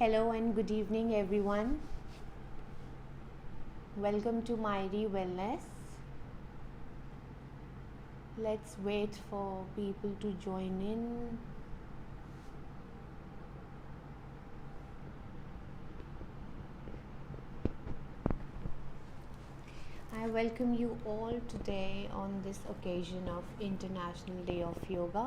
Hello and good evening, everyone. Welcome to Myri Wellness. Let's wait for people to join in. I welcome you all today on this occasion of International Day of Yoga.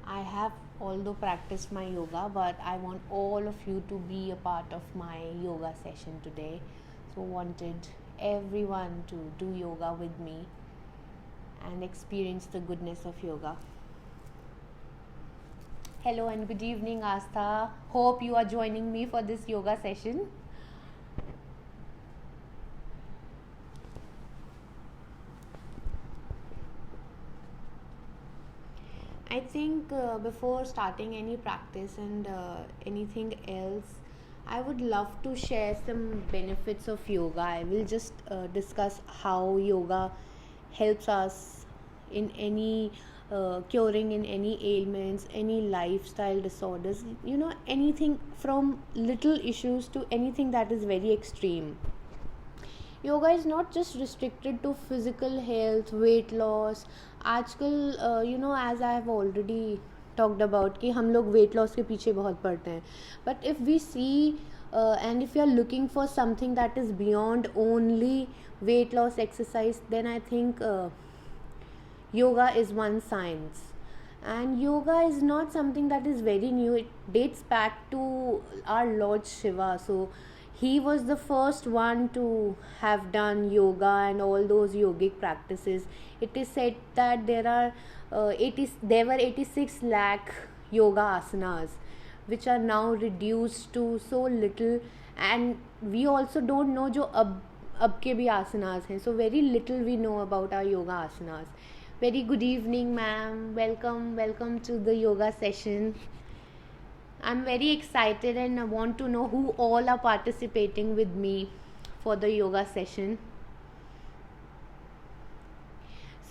I have although practiced my yoga, but I want all of you to be a part of my yoga session today. So wanted everyone to do yoga with me and experience the goodness of yoga. Hello and good evening, Astha. Hope you are joining me for this yoga session. I think before starting any practice and anything else, I would love to share some benefits of yoga. I will just discuss how yoga helps us in any curing in any ailments, any lifestyle disorders, anything from little issues to anything that is very extreme. Yoga is not just restricted to physical health, weight loss. आजकल as I have already talked about कि हम लोग weight loss के पीछे बहुत पड़ते हैं, but if we see and if you are looking for something that is beyond only weight loss exercise, then I think yoga is one science. And yoga is not something that is very new. It dates back to our Lord Shiva. So he was the first one to have done yoga and all those yogic practices. It is said that there were 86 lakh yoga asanas, which are now reduced to so little, and we also don't know जो अब के भी asanas हैं. So very little we know about our yoga asanas. Very good evening, ma'am. Welcome to the yoga session. I'm very excited and I want to know who all are participating with me for the yoga session.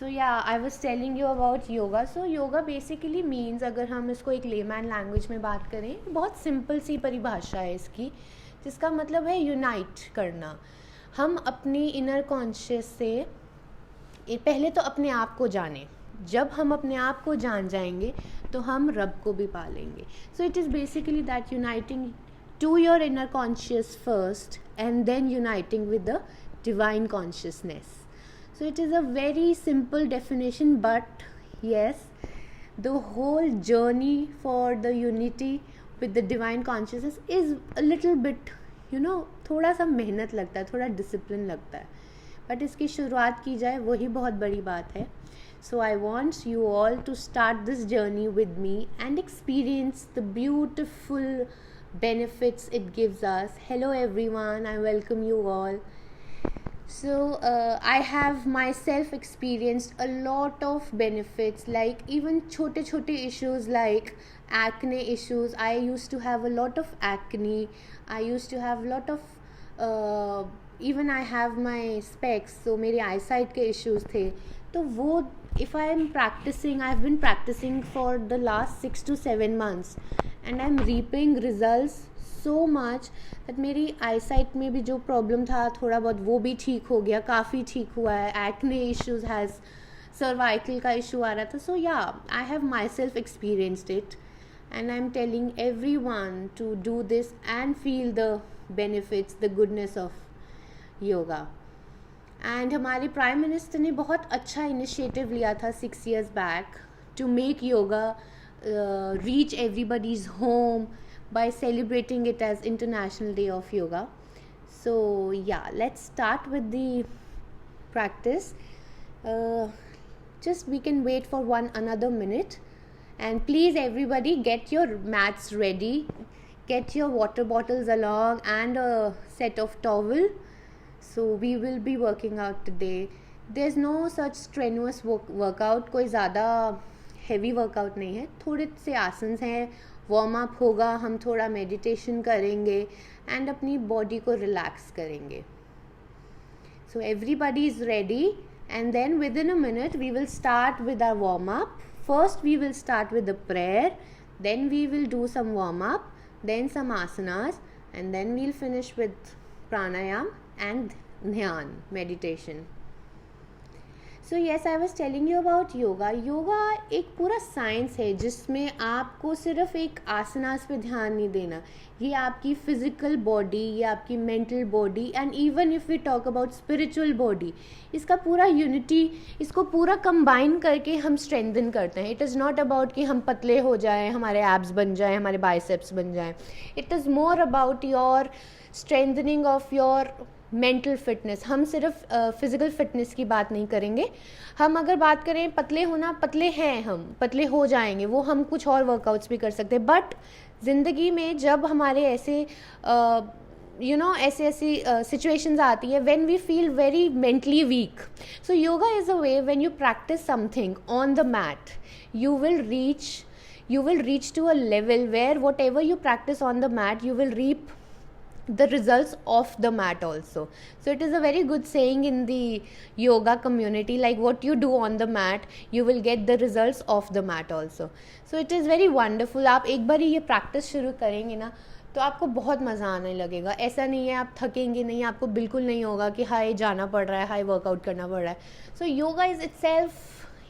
So yeah, I was telling you about yoga. So yoga basically means, अगर हम इसको एक layman language में बात करें, बहुत simple सी परिभाषा है इसकी, जिसका मतलब है यूनाइट करना. हम अपनी इनर कॉन्शियस से पहले तो अपने आप को जाने. जब हम अपने आप को जान जाएंगे तो हम रब को भी पालेंगे. So it is basically that uniting to your inner conscious first and then uniting with the divine consciousness. So it is a very simple definition, but yes, the whole journey for the unity with the divine consciousness is a little bit थोड़ा सा मेहनत लगता है, थोड़ा discipline लगता है, but इसकी शुरुआत की जाए वही बहुत बड़ी बात है. So I want you all to start this journey with me and experience the beautiful benefits it gives us. Hello everyone, I welcome you all. So I have myself experienced a lot of benefits, like even chote issues like acne issues. I used to have a lot of acne. I used to have a lot of even I have my specs, so मेरे eyesight के issues थे. तो वो if I am practicing, I have been practicing for the last 6 to 7 months and I am reaping results so much that मेरी eyesight में भी जो problem था थोड़ा बहुत वो भी ठीक हो गया, काफ़ी ठीक हुआ है. acne issues has cervical का issue आ रहा था. So yeah, I have myself experienced it and I am telling everyone to do this and feel the benefits, the goodness of yoga. And हमारे प्राइम मिनिस्टर ने बहुत अच्छा initiative लिया था 6 years back to make yoga reach everybody's home by celebrating it as International Day of Yoga. So yeah, let's start with the practice. Just we can wait for another minute, and please everybody get your mats ready, get your water bottles along and a set of towel. So we will be working out today. There's no such strenuous workout. कोई ज़्यादा heavy workout नहीं है. थोड़े से आसन्स हैं, warm up होगा, हम थोड़ा मेडिटेशन करेंगे एंड अपनी बॉडी को रिलैक्स करेंगे. So everybody is ready and then within a minute we will start with our warm up First we will start with the prayer, then we will do some warm up, then some asanas, and then we'll finish with pranayam and dhyan, meditation. So yes, I was telling you about yoga. Yoga एक पूरा science है जिसमें आपको सिर्फ एक आसनास पे ध्यान नहीं देना. ये आपकी फिजिकल बॉडी, ये आपकी mental body, and even if we talk about spiritual body, इसका पूरा यूनिटी, इसको पूरा कंबाइन करके हम स्ट्रेंथन करते हैं. इट इज़ नॉट अबाउट कि हम पतले हो जाएं, हमारे एब्स बन जाएं, हमारे बाइसेप्स बन जाएं. It is more about your strengthening of your mental fitness. हम सिर्फ फिज़िकल फिटनेस की बात नहीं करेंगे. हम अगर बात करें पतले होना, पतले हैं, हम पतले हो जाएंगे, वो हम कुछ और वर्कआउट्स भी कर सकते हैं. बट ज़िंदगी में जब हमारे ऐसे ऐसी सिचुएशंस आती है when we feel very mentally weak, so yoga is a way when you practise something on the mat, you will reach to a level where whatever you practice on the mat, you will reap the results of the mat also. So it is a very good saying in the yoga community, like what you do on the mat, you will get the results of the mat also. So it is very wonderful. आप एक बार ये practice शुरू करेंगे ना तो आपको बहुत मज़ा आने लगेगा. ऐसा नहीं है आप थकेंगे नहीं, आपको बिल्कुल नहीं होगा कि हाय जाना पड़ रहा है, हाय वर्कआउट करना पड़ रहा है. So yoga is itself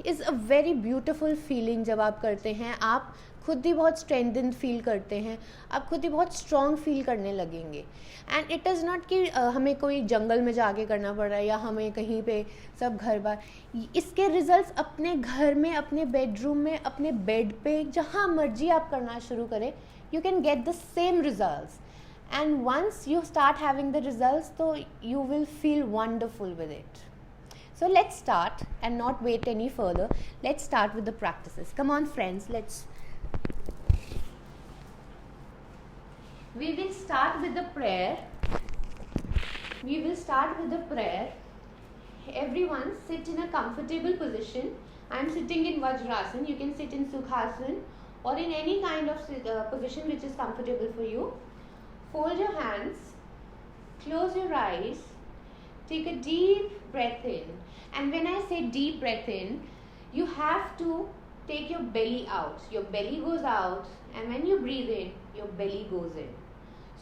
is a very beautiful feeling. जब आप करते हैं आप खुद ही बहुत स्ट्रेंथन फील करते हैं, आप खुद ही बहुत स्ट्रॉन्ग फील करने लगेंगे. एंड इट इज़ नॉट कि हमें कोई जंगल में जाके करना पड़ रहा है या हमें कहीं पे सब घर बार. इसके रिजल्ट्स अपने घर में, अपने बेडरूम में, अपने बेड पे, जहाँ मर्जी आप करना शुरू करें, you can get the same results. And once you start having the results, तो you will feel wonderful with it. So let's start and not wait any further. Let's start with the practices. Come on friends, we will start with the prayer. Everyone sit in a comfortable position. I am sitting in Vajrasana. You can sit in Sukhasana or in any kind of position which is comfortable for you. Fold your hands, close your eyes, take a deep breath in. And when I say deep breath in, you have to take your belly out. Your belly goes out, and when you breathe in, your belly goes in.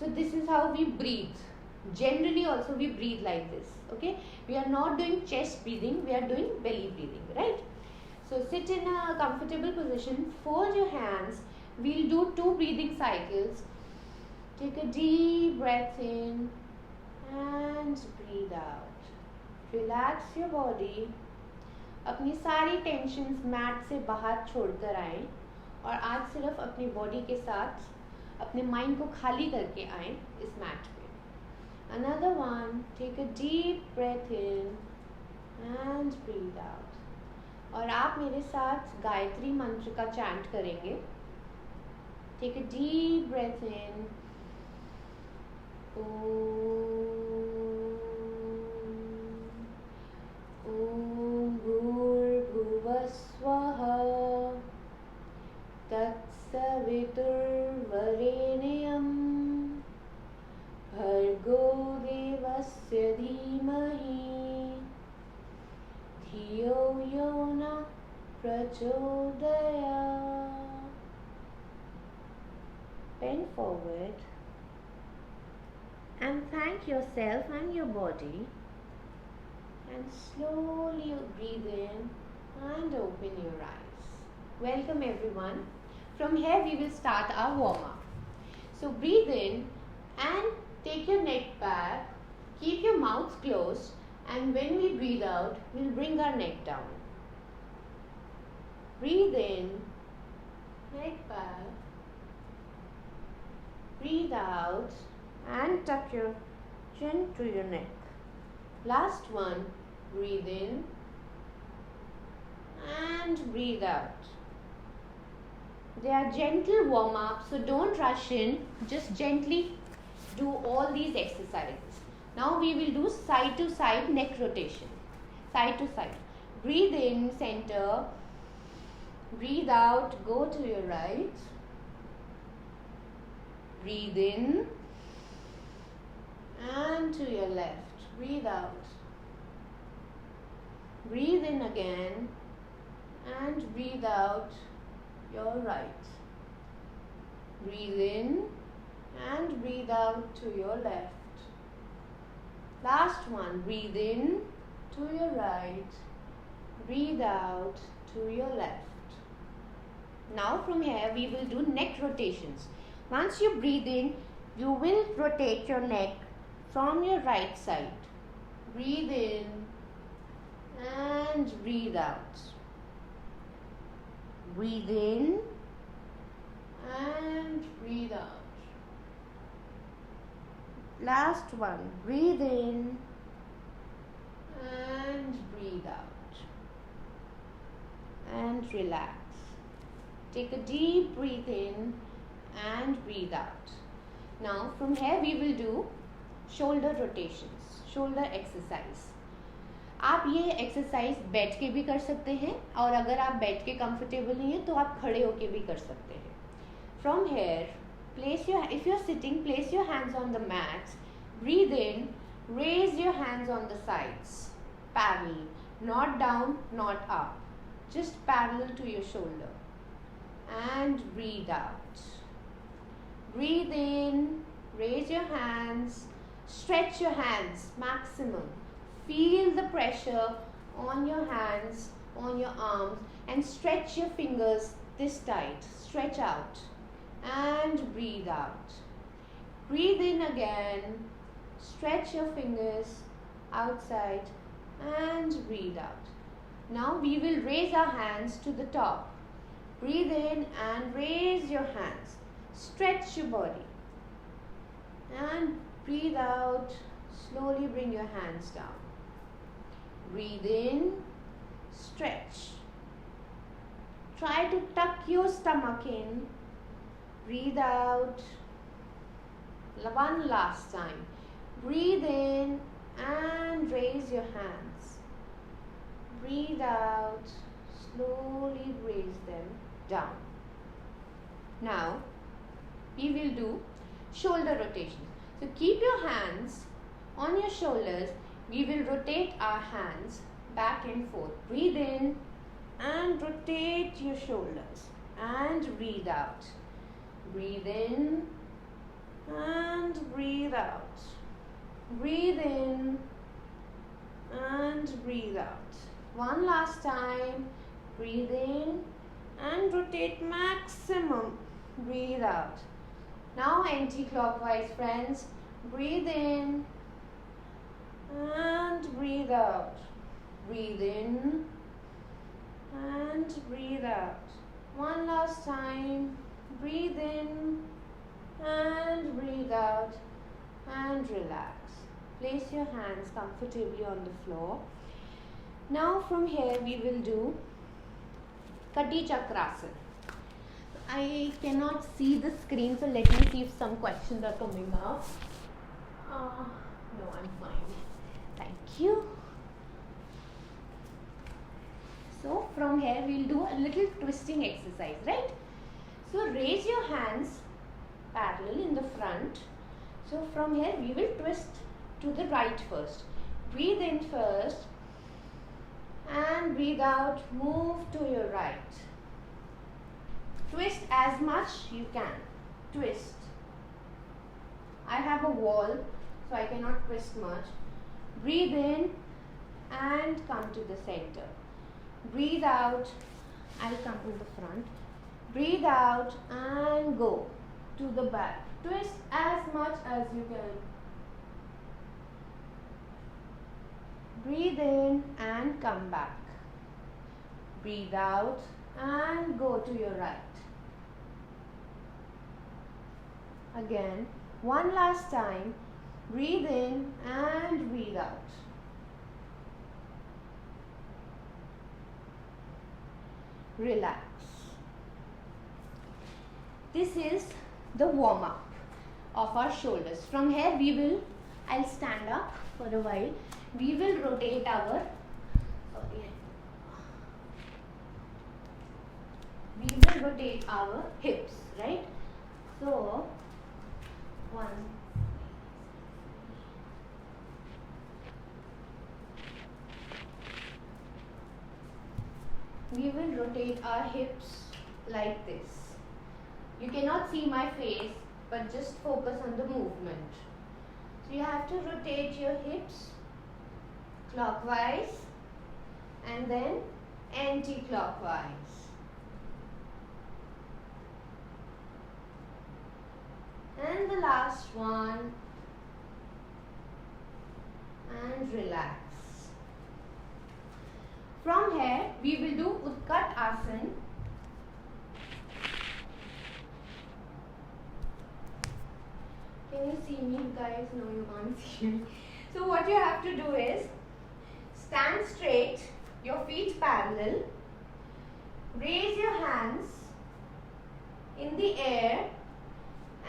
So this is how we breathe. Generally also we breathe like this, okay? We are not doing chest breathing, we are doing belly breathing, right? So sit in a comfortable position, fold your hands. We'll do 2 breathing cycles. Take a deep breath in and breathe out. Relax your body. अपनी सारी tensions mat से बाहर छोड़कर आएं और आज सिर्फ अपनी बॉडी के साथ अपने माइंड को खाली करके आएं इस मैट पे. Another one, take a deep breath in and breathe out. और आप मेरे साथ गायत्री मंत्र का चैंट करेंगे. Take a deep breath in. ॐ भूर्भुवस्वः तत्सवितुर्वरेण्यं भर्गो देवस्य धीमहि धियो यो न प्रचोदयात्. Bend forward and thank yourself and your body. And slowly breathe in and open your eyes. Welcome everyone. From here we will start our warm up. So breathe in and take your neck back. Keep your mouth closed, and when we breathe out, we'll bring our neck down. Breathe in, neck back. Breathe out and tuck your chin to your neck. Last one. Breathe in and breathe out. They are gentle warm-ups, so don't rush in. Just gently do all these exercises. Now we will do side to side neck rotation. Side to side. Breathe in, center. Breathe out, go to your right. Breathe in and to your left. Breathe out. Breathe in again and breathe out your right. Breathe in and breathe out to your left. Last one. Breathe in to your right. Breathe out to your left. Now from here we will do neck rotations. Once you breathe in, you will rotate your neck from your right side. Breathe in and breathe out. Breathe in and breathe out. Last one. Breathe in and breathe out. And relax. Take a deep breath in and breathe out. Now from here we will do shoulder rotations, shoulder exercise. आप ये exercise बैठ के भी कर सकते हैं और अगर आप बैठ के कंफर्टेबल नहीं है तो आप खड़े होके भी कर सकते हैं. From here, if you're sitting, place your hands on the mat. Breathe in, raise your hands on the sides, parallel, not down, not up, just parallel to your shoulder. And breathe out. Breathe in, raise your hands, stretch your hands maximum. Feel the pressure on your hands, on your arms, and stretch your fingers this tight. Stretch out and breathe out. Breathe in again, stretch your fingers outside and breathe out. Now we will raise our hands to the top. Breathe in and raise your hands. Stretch your body. And breathe out. Slowly bring your hands down. Breathe in. Stretch. Try to tuck your stomach in. Breathe out. One last time. Breathe in and raise your hands. Breathe out. Slowly raise them down. Now we will do shoulder rotation. So keep your hands on your shoulders. We will rotate our hands back and forth. Breathe in and rotate your shoulders and breathe out. Breathe in and breathe out. Breathe in and breathe out. One last time. Breathe in and rotate maximum. Breathe out. Now anti-clockwise, friends. Breathe in and breathe out. Breathe in and breathe out. One last time. Breathe in and breathe out and relax. Place your hands comfortably on the floor. Now from here we will do Kati Chakrasana. I cannot see the screen, so let me see if some questions are coming up. No, I'm fine. Thank you. So from here we'll do a little twisting exercise, right? So raise your hands parallel in the front. So from here we will twist to the right first. Breathe in first and breathe out. Move to your right. Twist as much you can. Twist. I have a wall, so I cannot twist much. Breathe in and come to the center. Breathe out. I'll come to the front. Breathe out and go to the back. Twist as much as you can. Breathe in and come back. Breathe out and go to your right. Again, one last time. Breathe in and breathe out. Relax. This is the warm-up of our shoulders. From here I'll stand up for a while. We will rotate our hips, right? So, one. we will rotate our hips like this. You cannot see my face, but just focus on the movement. So you have to rotate your hips clockwise and then anti-clockwise. And the last one, and relax. From here, we will do Utkat Asana. Can you see me, guys? No, you can't see me. So what you have to do is stand straight, your feet parallel, raise your hands in the air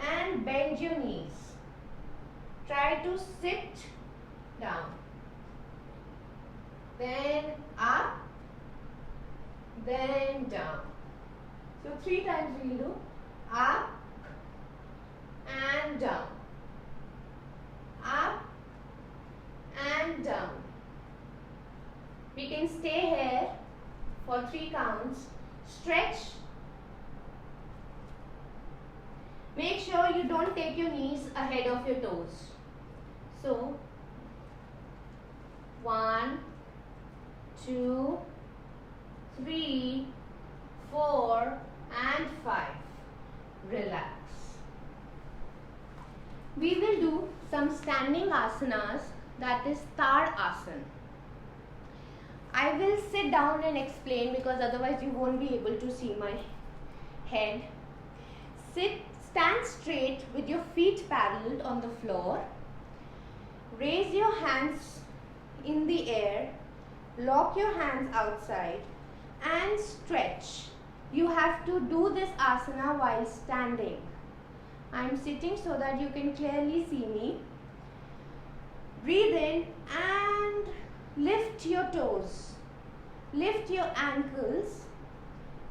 and bend your knees. Try to sit down. Then up, then down. So 3 times we will do up and down, up and down. We can stay here for 3 counts. Stretch. Make sure you don't take your knees ahead of your toes. So 1, 2, 3, 4 and 5. Relax. We will do some standing asanas, that is Tar Asana. I will sit down and explain because otherwise you won't be able to see my head. Stand straight with your feet parallel on the floor. Raise your hands in the air. Lock your hands outside and stretch. You have to do this asana while standing. I am sitting so that you can clearly see me. Breathe in and lift your toes. Lift your ankles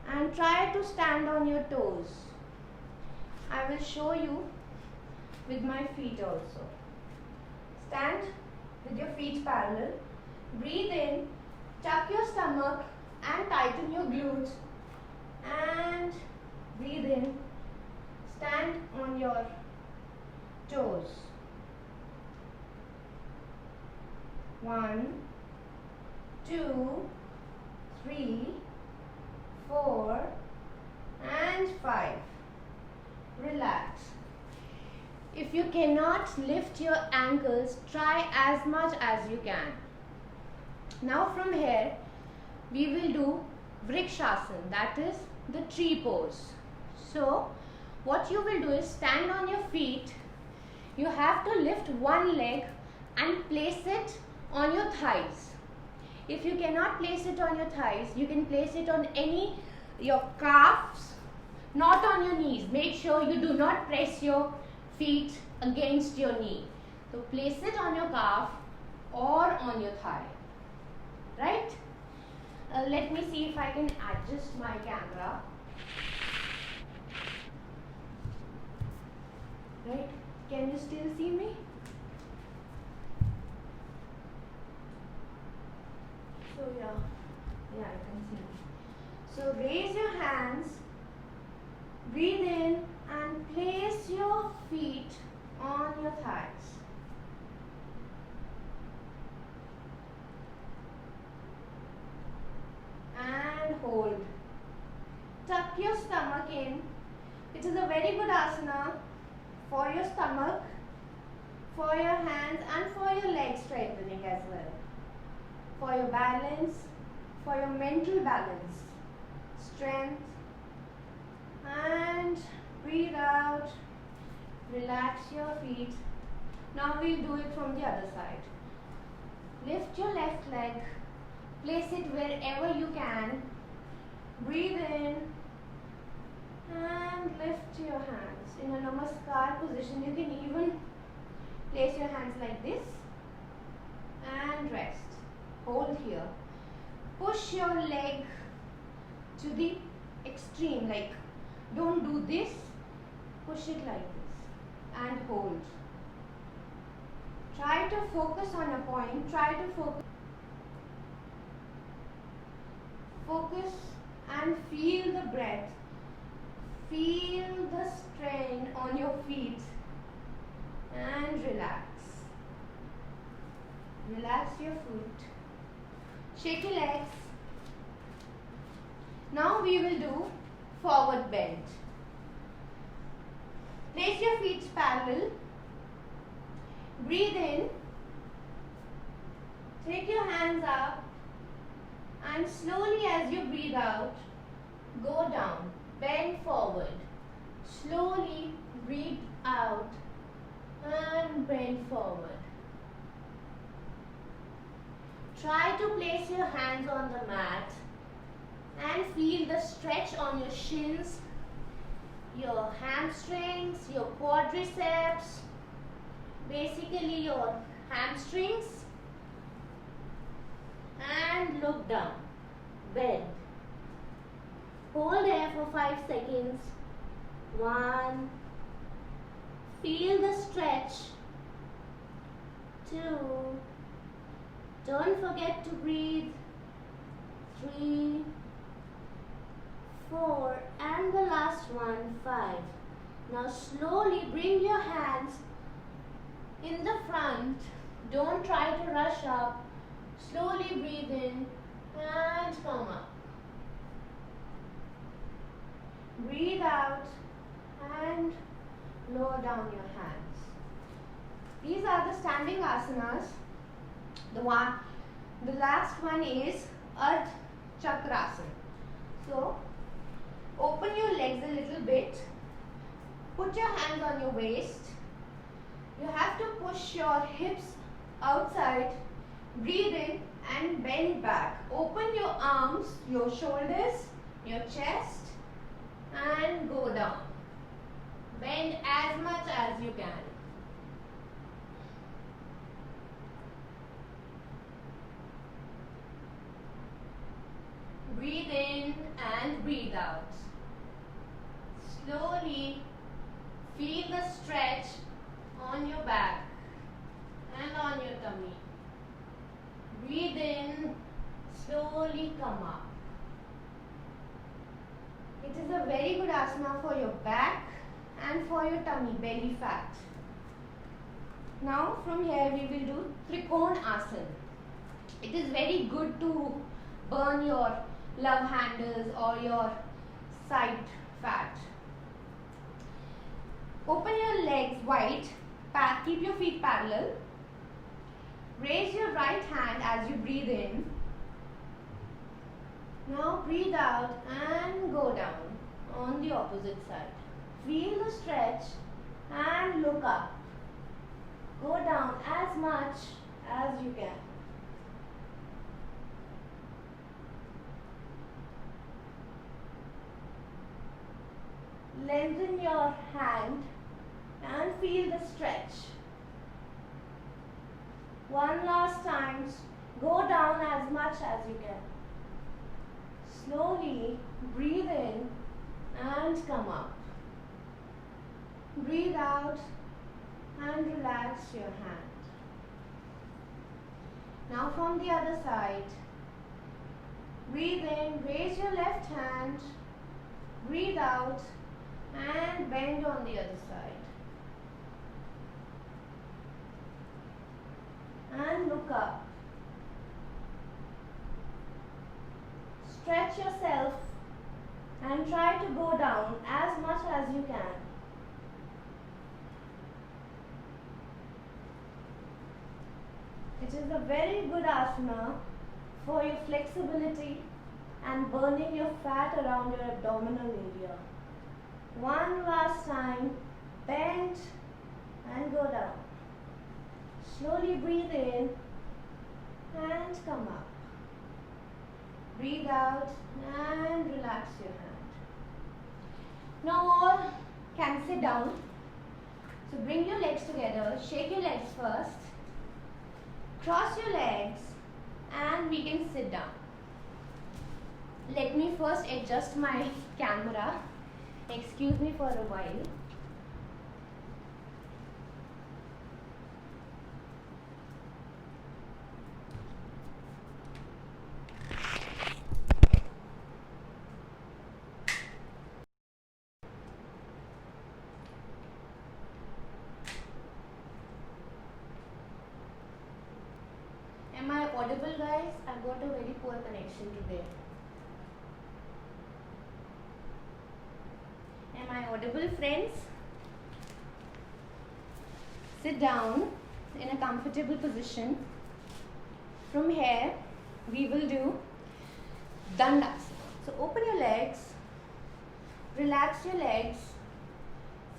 and try to stand on your toes. I will show you with my feet also. Stand with your feet parallel. Breathe in, tuck your stomach and tighten your glutes. And breathe in. Stand on your toes. 1, 2, 3, 4 and 5. Relax. If you cannot lift your ankles, try as much as you can. Now from here, we will do Vrikshasana, that is the tree pose. So, what you will do is stand on your feet. You have to lift one leg and place it on your thighs. If you cannot place it on your thighs, you can place it on your calves, not on your knees. Make sure you do not press your feet against your knee. So place it on your calf or on your thigh. Right? Let me see if I can adjust my camera. Right? Can you still see me? So yeah, I can see me. So raise your hands, breathe in and place your feet on your thighs. And hold. Tuck your stomach in. It is a very good asana for your stomach, for your hands and for your leg strengthening as well. For your balance, for your mental balance, strength, and breathe out, relax your feet. Now we'll do it from the other side. Lift your left leg, place it wherever you can, breathe in and lift your hands. In a namaskar position, you can even place your hands like this and rest. Hold here. Push your leg to the extreme, like don't do this, push it like this and hold. Try to focus on a point, try to focus. focus and feel the breath. Feel the strain on your feet and relax. Relax your foot. Shake your legs. Now we will do forward bend. Place your feet parallel. Breathe in. Take your hands up and slowly as you breathe out, go down. Bend forward. Slowly breathe out and bend forward. Try to place your hands on the mat and feel the stretch on your shins, your hamstrings, your quadriceps, basically your hamstrings, and look down. Bend. Hold there for 5 seconds. 1. Feel the stretch. 2. Don't forget to breathe. 3, 4, and the last one, 5. Now slowly bring your hands in the front. Don't try to rush up. Slowly breathe in and come up. Breathe out and lower down your hands. These are the standing asanas. The last one is Ardha Chakrasana. So, open your legs a little bit. Put your hands on your waist. You have to push your hips outside. Breathe in and bend back. Open your arms, your shoulders, your chest, and go down. Bend as much as you can. Breathe in and breathe out. Slowly feel the stretch on your back and on your tummy. Breathe in, slowly come up. It is a very good asana for your back and for your tummy, belly fat. Now from here we will do Trikona Asana. It is very good to burn your love handles or your side fat. Open your legs wide, keep your feet parallel. Raise your right hand as you breathe in. Now breathe out and go down on the opposite side. Feel the stretch and look up. Go down as much as you can. Lengthen your hand and feel the stretch. One last time, go down as much as you can. Slowly breathe in and come up. Breathe out and relax your hand. Now from the other side, breathe in, raise your left hand, breathe out and bend on the other side. And look up. Stretch yourself and try to go down as much as you can. It is a very good asana for your flexibility and burning your fat around your abdominal area. One last time, bend and go down. Slowly breathe in and come up. Breathe out and relax your hand. Now all can sit down. So bring your legs together, shake your legs first, cross your legs and we can sit down. Let me first adjust my camera. Excuse me for a while. audible, guys? I've got a very poor connection today. Am I audible, friends? Sit down in a comfortable position. From here, we will do Dandasana. So open your legs, relax your legs,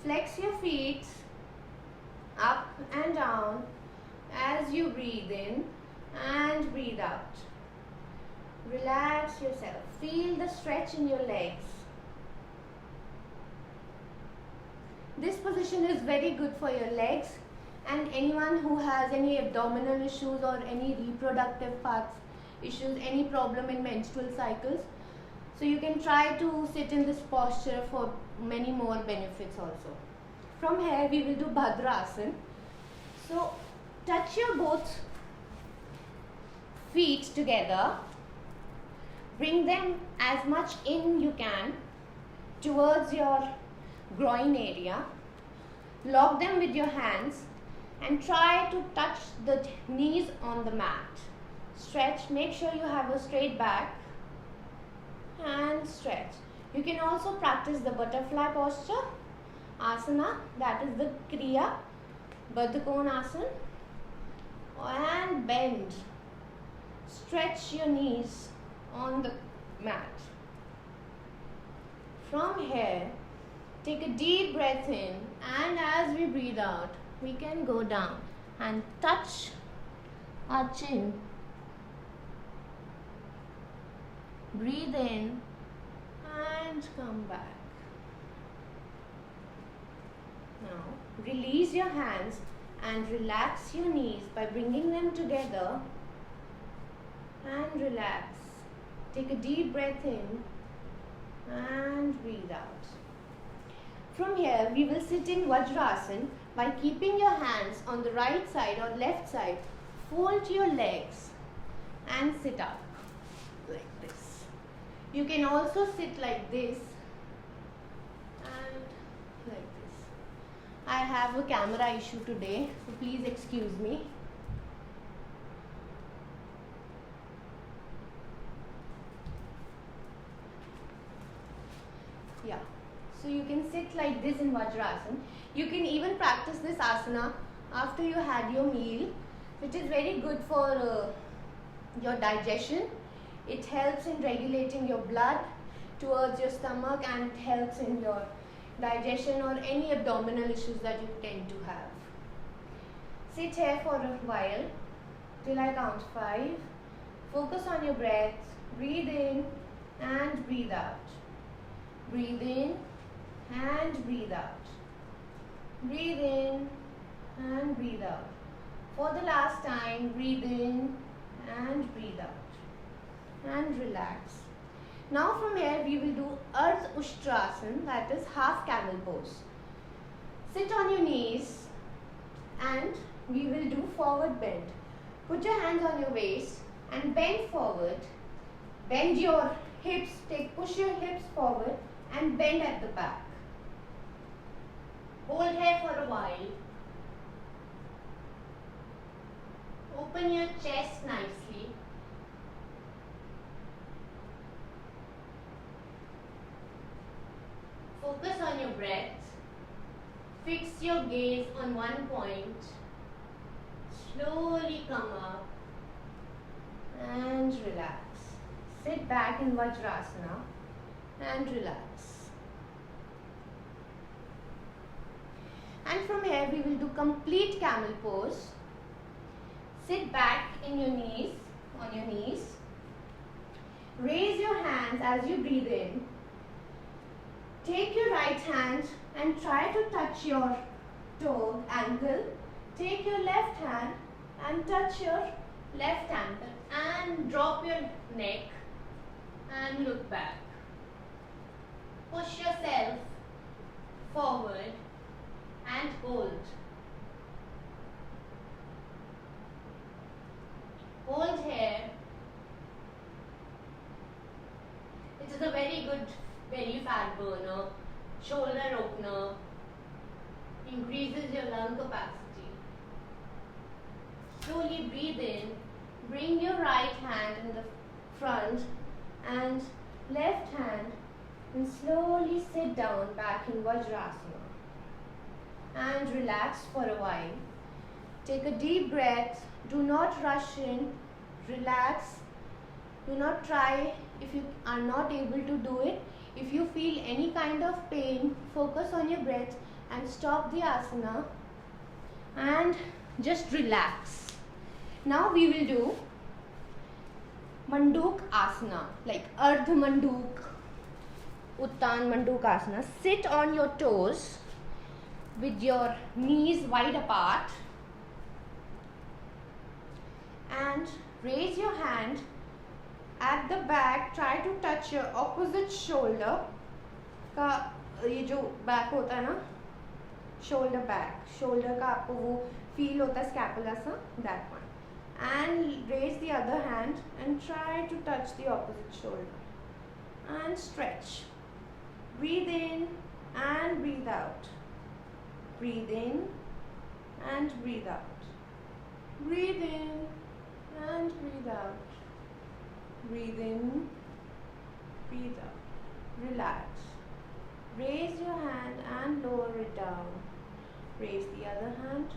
flex your feet up and down as you breathe in and breathe out. Relax yourself. Feel the stretch in your legs. This position is very good for your legs and anyone who has any abdominal issues or any reproductive parts issues, any problem in menstrual cycles. So you can try to sit in this posture for many more benefits also. From here we will do Bhadrasana. So touch your both feet together. Bring them as much in you can towards your groin area. Lock them with your hands and try to touch the knees on the mat. Stretch, make sure you have a straight back and stretch. You can also practice the butterfly posture, asana, that is the Kriya, Baddha Konasana, and bend. Stretch your knees on the mat. From here, take a deep breath in and as we breathe out, we can go down and touch our chin. Breathe in and come back. Now, release your hands and relax your knees by bringing them together and relax. Take a deep breath in and breathe out. From here, we will sit in Vajrasana by keeping your hands on the right side or left side. Fold your legs and sit up like this. You can also sit like this and like this. I have a camera issue today, so please excuse me. Yeah. So you can sit like this in Vajrasana. You can even practice this asana after you had your meal, which is very good for your digestion. It helps in regulating your blood towards your stomach and helps in your digestion or any abdominal issues that you tend to have. Sit here for a while till I count 5. Focus on your breath. Breathe in and breathe out. Breathe in and breathe out. Breathe in and breathe out. For the last time, breathe in and breathe out. And relax. Now from here we will do Ardha Ushtrasana, that is half camel pose. Sit on your knees and we will do forward bend. Put your hands on your waist and bend forward. Bend your hips, push your hips forward and bend at the back. Hold here for a while. Open your chest nicely. Focus on your breath. Fix your gaze on one point. Slowly come up and relax. Sit back in Vajrasana and relax. And from here we will do complete camel pose. Sit back in your knees, on your knees. Raise your hands as you breathe in. Take your right hand and try to touch your toe ankle. Take your left hand and touch your left ankle and drop your neck and look back. Push yourself forward and hold. Hold here. It is a very good belly fat burner, shoulder opener, increases your lung capacity. Slowly breathe in, bring your right hand in the front and left hand and slowly sit down back in Vajrasana and relax for a while. Take a deep breath. Do not rush in. Relax. Do not try if you are not able to do it. If you feel any kind of pain, focus on your breath and stop the asana and just relax. Now we will do Manduk Asana, like Ardha Manduk, Uttan Manduk Asana. Sit on your toes with your knees wide apart and raise your hand at the back. Try to touch your opposite shoulder का ये जो back होता है ना, shoulder back, shoulder का आपको वो feel होता है scapula सा, that one. And raise the other hand and try to touch the opposite shoulder and stretch. Breathe in and breathe out. Breathe in and breathe out. Breathe in and breathe out. Breathe in, breathe out. Relax. Raise your hand and lower it down. Raise the other hand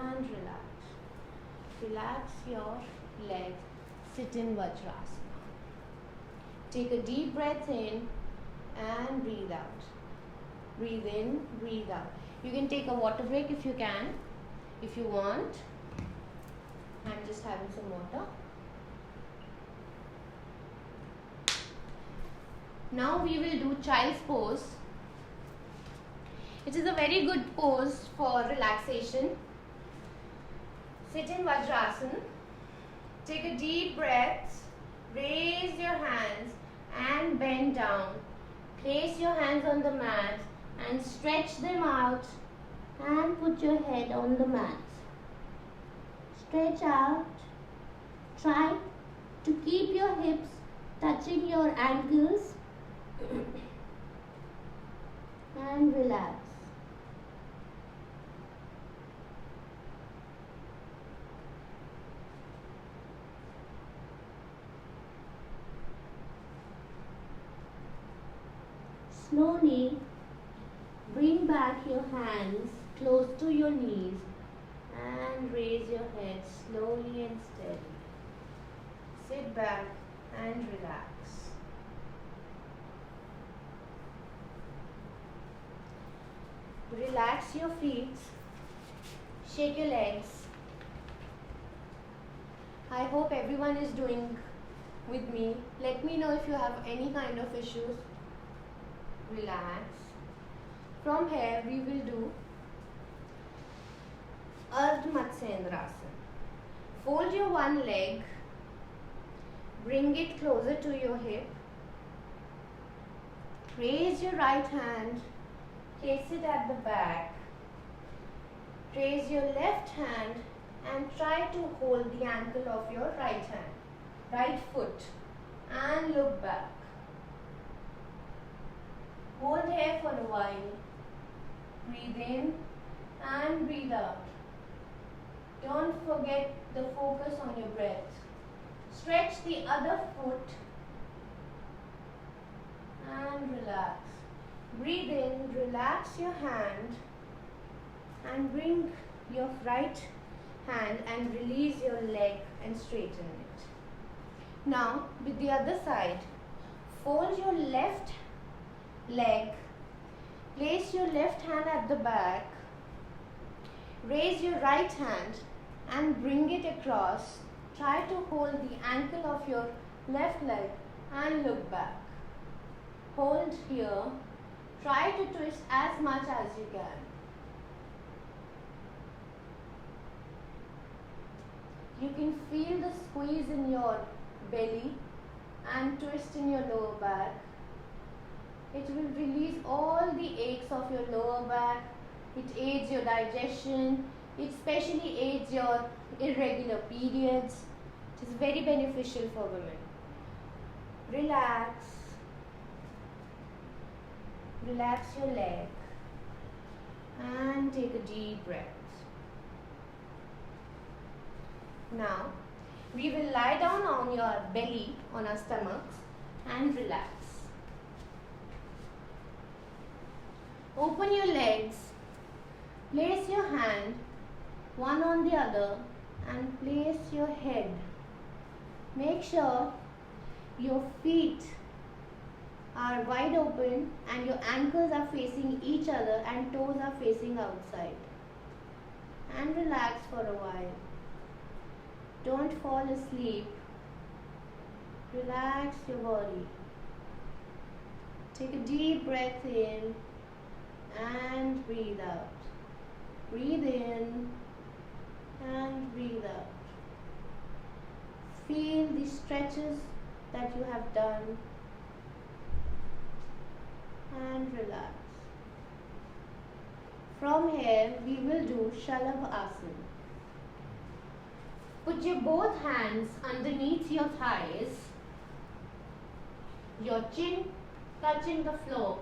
and relax. Relax your legs. Sit in Vajrasana. Take a deep breath in and breathe out. Breathe in, breathe out. You can take a water break if you can, if you want. I'm just having some water. Now we will do child's pose. It is a very good pose for relaxation. Sit in Vajrasana. Take a deep breath. Raise your hands and bend down. Place your hands on the mat and stretch them out and put your head on the mat. Stretch out. Try to keep your hips touching your ankles and relax. Slowly bring back your hands close to your knees and raise your head slowly and steady. Sit back and relax. Relax your feet. Shake your legs. I hope everyone is doing with me. Let me know if you have any kind of issues. Relax. From here we will do Ardha Matsyendrasana. Fold your one leg. Bring it closer to your hip. Raise your right hand. Place it at the back. Raise your left hand and try to hold the ankle of your right hand, right foot, and look back. Hold here for a while. Breathe in and breathe out. Don't forget the focus on your breath. Stretch the other foot and relax. Breathe in, relax your hand and bring your right hand and release your leg and straighten it. Now with the other side, fold your left leg, place your left hand at the back, raise your right hand and bring it across. Try to hold the ankle of your left leg and look back. Hold here. Try to twist as much as you can. You can feel the squeeze in your belly and twist in your lower back. It will release all the aches of your lower back. It aids your digestion. It especially aids your irregular periods. It is very beneficial for women. Relax. Relax your leg and take a deep breath. Now We will lie down on your belly, on our stomachs, and relax. Open your legs, place your hand one on the other and place your head. Make sure your feet are wide open and your ankles are facing each other and toes are facing outside. And relax for a while. Don't fall asleep. Relax your body. Take a deep breath in and breathe out. Breathe in and breathe out. Feel the stretches that you have done and relax. From here, we will do Shalabhasana. Put your both hands underneath your thighs, your chin touching the floor,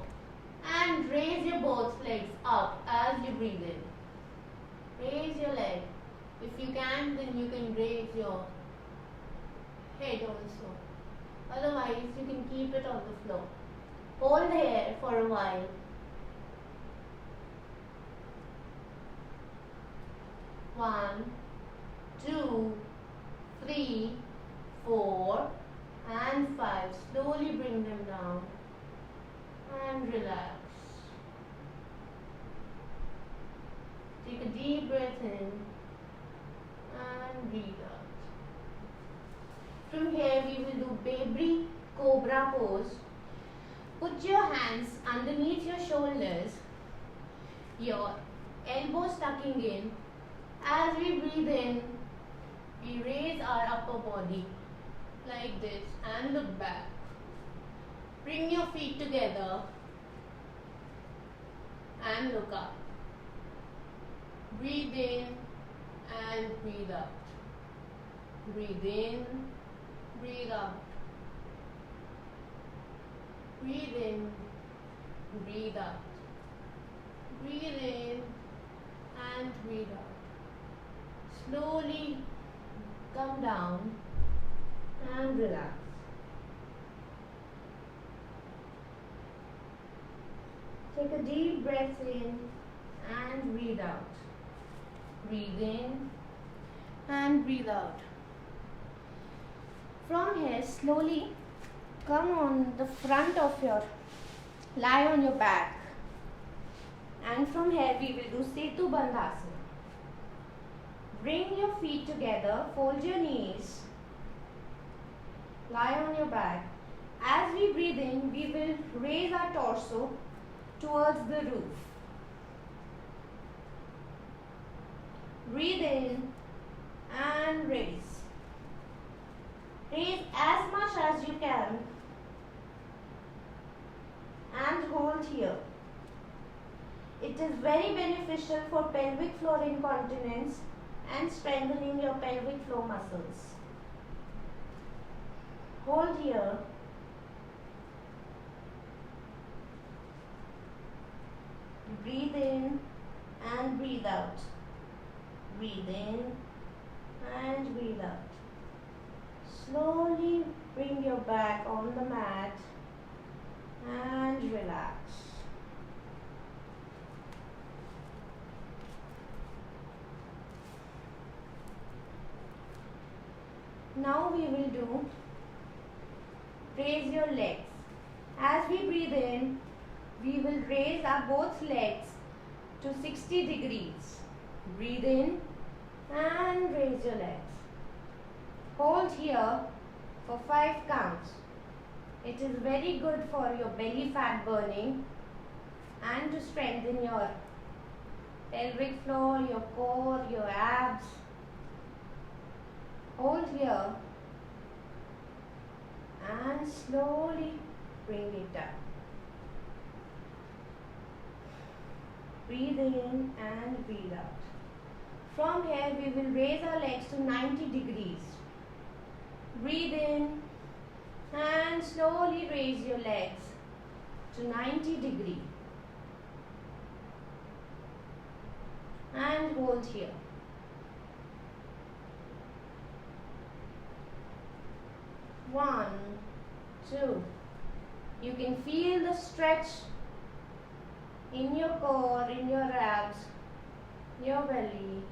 and raise your both legs up as you breathe in. Raise your leg. If you can, then you can raise your head also. Otherwise, you can keep it on the floor. Hold the air for a while. One, 2, 3, 4, and 5. Slowly bring them down and relax. Take a deep breath in and breathe out. From here we will do Baby Cobra pose. Put your hands underneath your shoulders, your elbows tucking in. As we breathe in, we raise our upper body like this and look back. Bring your feet together and look up. Breathe in and breathe out. Breathe in, breathe out. Breathe in, breathe out. Breathe in and breathe out. Slowly come down and relax. Take a deep breath in and breathe out. Breathe in and breathe out. From here, slowly come on the front of lie on your back. And from here, we will do Setu Bandhasana. Bring your feet together, fold your knees, lie on your back. As we breathe in, we will raise our torso towards the roof. Breathe in and raise. Raise as much as you can and hold here. It is very beneficial for pelvic floor incontinence and strengthening your pelvic floor muscles. Hold here. Breathe in and breathe out. Breathe in and breathe out. Slowly bring your back on the mat and relax. Now we will do raise your legs. As we breathe in, we will raise our both legs to 60 degrees. Breathe in and raise your legs. Hold here for 5 counts. It is very good for your belly fat burning and to strengthen your pelvic floor, your core, your abs. Hold here and slowly bring it down. Breathe in and breathe out. From here we will raise our legs to 90 degrees. Breathe in and slowly raise your legs to 90 degrees. And hold here. 1, 2. You can feel the stretch in your core, in your abs, your belly.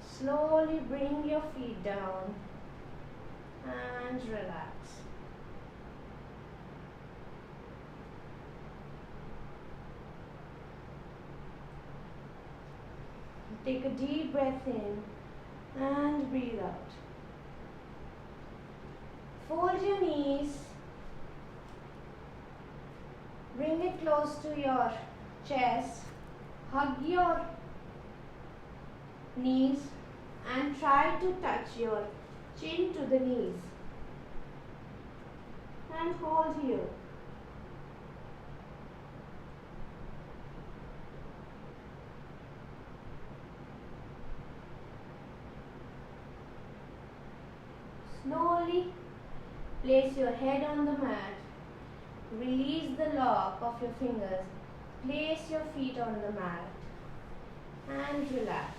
Slowly bring your feet down and relax. Take a deep breath in and breathe out. Fold your knees. Bring it close to your chest. Hug your knees and try to touch your chin to the knees. And hold here. Slowly place your head on the mat. Release the lock of your fingers. Place your feet on the mat and relax.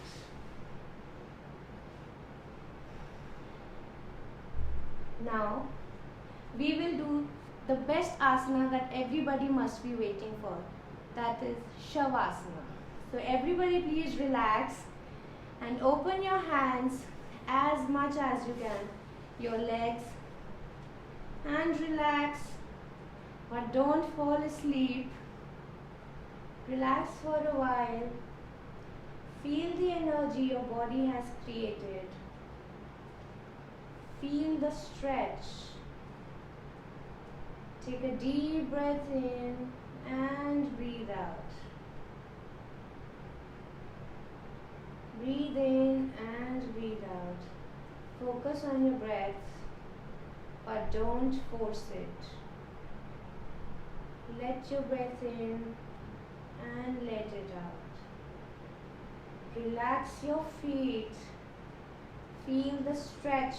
Now, we will do the best asana that everybody must be waiting for. That is Shavasana. So everybody please relax and open your hands as much as you can. Your legs and relax, but don't fall asleep. Relax for a while. Feel the energy your body has created. Feel the stretch. Take a deep breath in and breathe out. Breathe in and breathe out. Focus on your breath, but don't force it. Let your breath in and let it out. Relax your feet. Feel the stretch.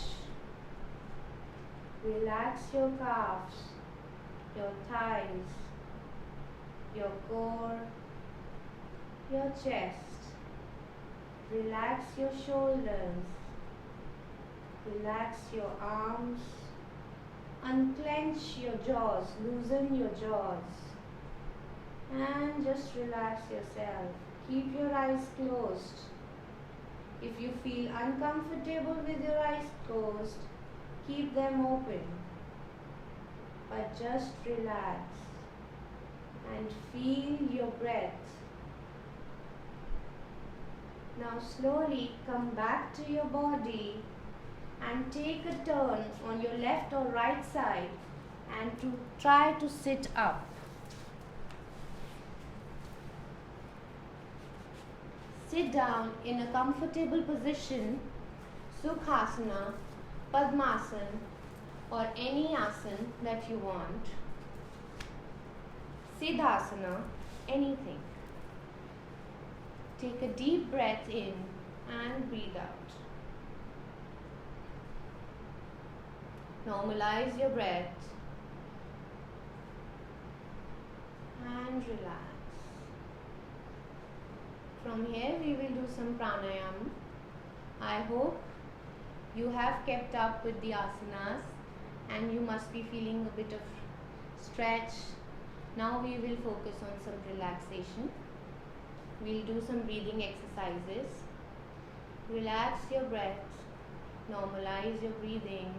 Relax your calves, your thighs, your core, your chest. Relax your shoulders. Relax your arms. Unclench your jaws. Loosen your jaws. And just relax yourself. Keep your eyes closed. If you feel uncomfortable with your eyes closed, keep them open. But just relax and feel your breath. Now slowly come back to your body and take a turn on your left or right side and to try to sit up. Sit down in a comfortable position, Sukhasana, Padmasana, or any asana that you want. Siddhasana, anything. Take a deep breath in and breathe out. Normalize your breath and relax. From here we will do some pranayama. I hope you have kept up with the asanas and you must be feeling a bit of stretch. Now we will focus on some relaxation. We'll do some breathing exercises. Relax your breath, normalize your breathing,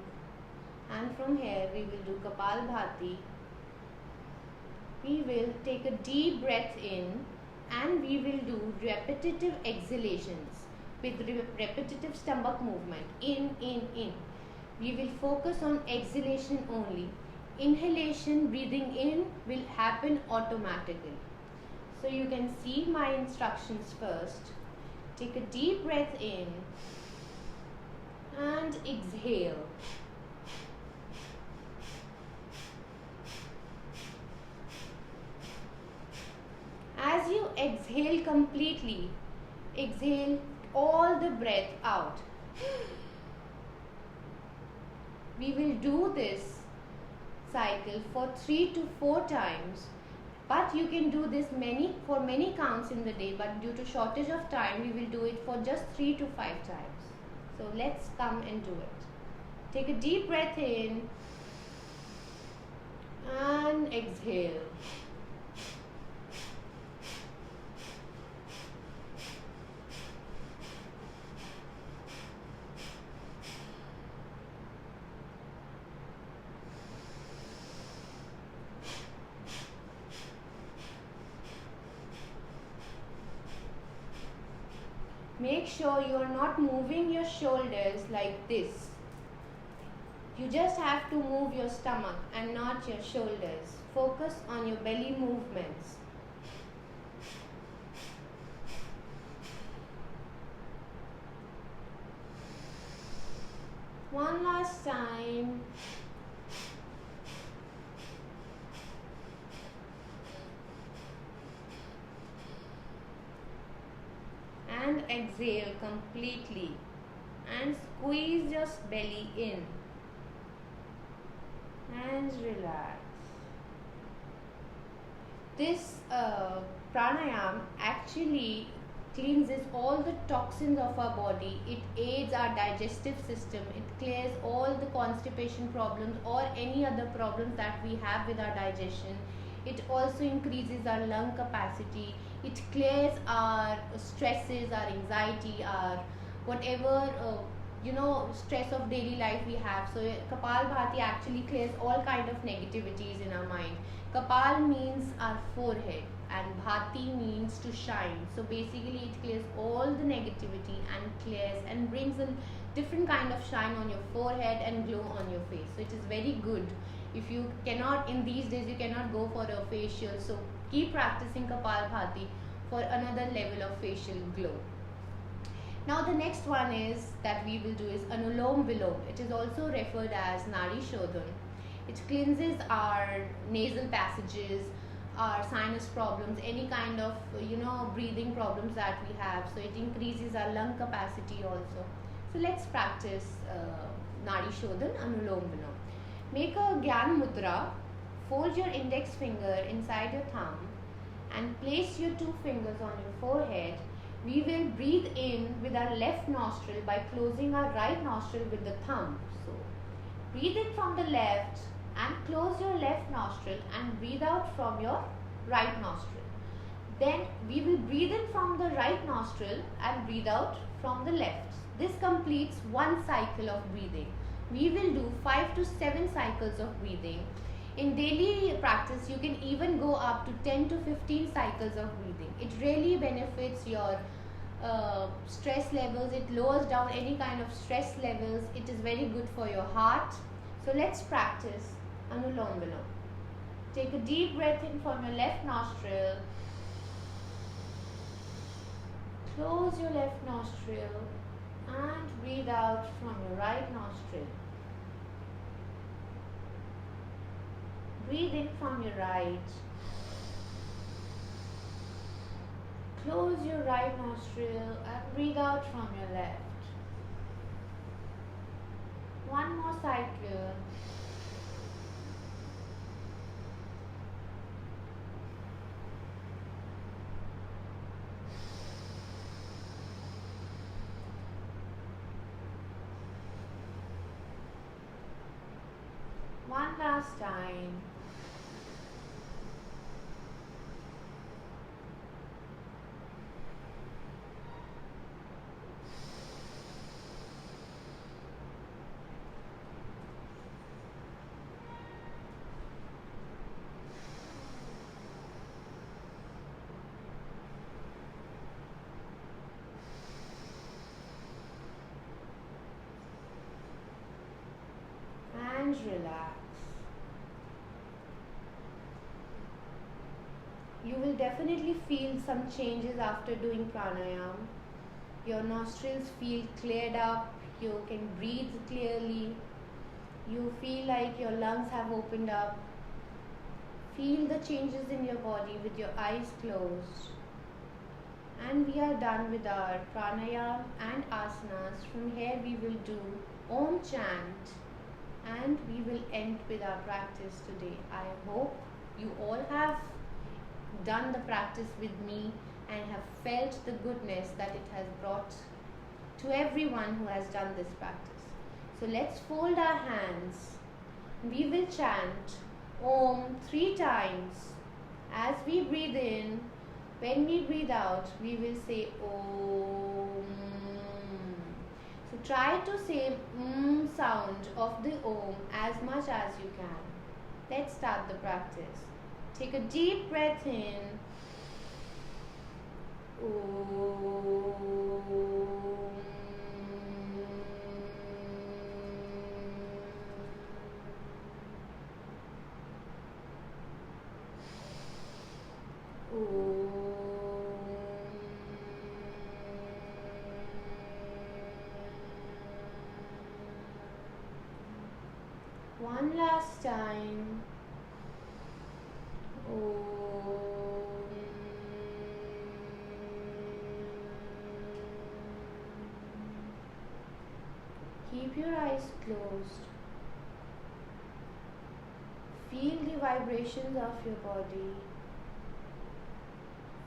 and from here we will do Kapalbhati. We will take a deep breath in and we will do repetitive exhalations with repetitive stomach movement. In. We will focus on exhalation only. Inhalation, breathing in will happen automatically. So you can see my instructions first. Take a deep breath in and exhale. As you exhale completely, exhale all the breath out. We will do this cycle for 3 to 4 times, but you can do this for many counts in the day, but due to shortage of time, we will do it for just 3 to 5 times. So let's come and do it. Take a deep breath in And exhale. Make sure you are not moving your shoulders like this. You just have to move your stomach and not your shoulders. Focus on your belly movements. One last time. And exhale completely. And squeeze your belly in. And relax. This pranayam actually cleanses all the toxins of our body. It aids our digestive system. It clears all the constipation problems or any other problems that we have with our digestion. It also increases our lung capacity. It clears our stresses, our anxiety, our whatever stress of daily life we have. So Kapalbhati actually clears all kind of negativities in our mind. Kapal means our forehead and Bhati means to shine. So basically it clears all the negativity and clears and brings a different kind of shine on your forehead and glow on your face. So it is very good. If you cannot, in these days you cannot go for a facial, so keep practicing Kapalbhati for another level of facial glow. Now the next one is that we will do is Anulom Vilom. It is also referred as Nadi Shodhan. It cleanses our nasal passages, our sinus problems, any kind of breathing problems that we have. So it increases our lung capacity also. So let's practice Nadi Shodhan, Anulom Vilom. Make a Gyan Mudra. Fold your index finger inside your thumb and place your two fingers on your forehead. We will breathe in with our left nostril by closing our right nostril with the thumb. So breathe in from the left and close your left nostril and breathe out from your right nostril. Then we will breathe in from the right nostril and breathe out from the left. This completes one cycle of breathing. We will do 5 to 7 cycles of breathing. In daily practice, you can even go up to 10 to 15 cycles of breathing. It really benefits your stress levels. It lowers down any kind of stress levels. It is very good for your heart. So let's practice Anulom Vilom. Take a deep breath in from your left nostril. Close your left nostril and breathe out from your right nostril. Breathe in from your right. Close your right nostril and breathe out from your left. One more cycle. One last time. And relax. You will definitely feel some changes after doing pranayam. Your nostrils feel cleared up. You can breathe clearly. You feel like your lungs have opened up. Feel the changes in your body with your eyes closed. And we are done with our pranayam and asanas. From here we will do Om chant and we will end with our practice today. I hope you all have done the practice with me and have felt the goodness that it has brought to everyone who has done this practice. So let's fold our hands. We will chant Om 3 times. As we breathe in, when we breathe out, we will say Om. So try to say sound of the Om as much as you can. Let's start the practice. Take a deep breath in. One last time. Keep your eyes closed. Feel the vibrations of your body.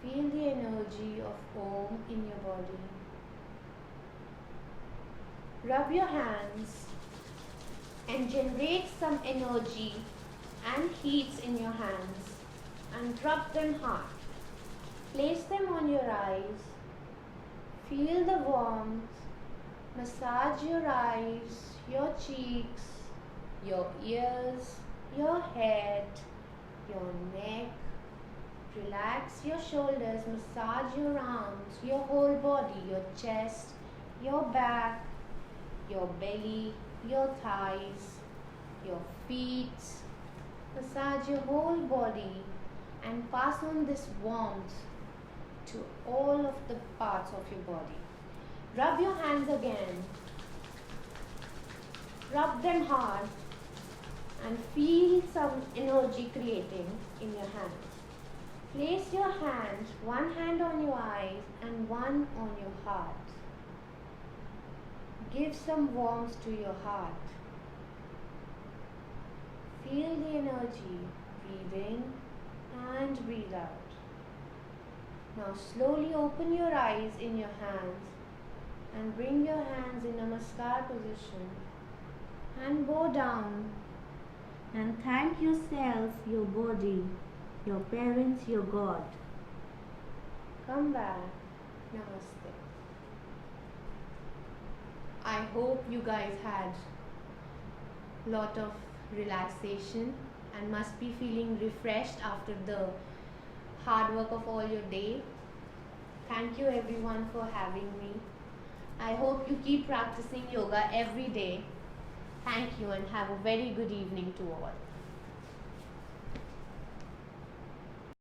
Feel the energy of Om in your body. Rub your hands and generate some energy and heats in your hands and rub them hard. Place them on your eyes. Feel the warmth. Massage your eyes, your cheeks, your ears, your head, your neck. Relax your shoulders, massage your arms, your whole body, your chest, your back, your belly, your thighs, your feet. Massage your whole body and pass on this warmth to all of the parts of your body. Rub your hands again. Rub them hard and feel some energy creating in your hands. Place your hand, one hand on your eyes and one on your heart. Give some warmth to your heart. Feel the energy. Breathe in and breathe out. Now slowly open your eyes in your hands and bring your hands in Namaskar position and bow down and thank yourself, your body, your parents, your God. Come back. Namaste. I hope you guys had lot of relaxation and must be feeling refreshed after the hard work of all your day. Thank you everyone for having me. I hope you keep practicing yoga every day. Thank you and have a very good evening to all.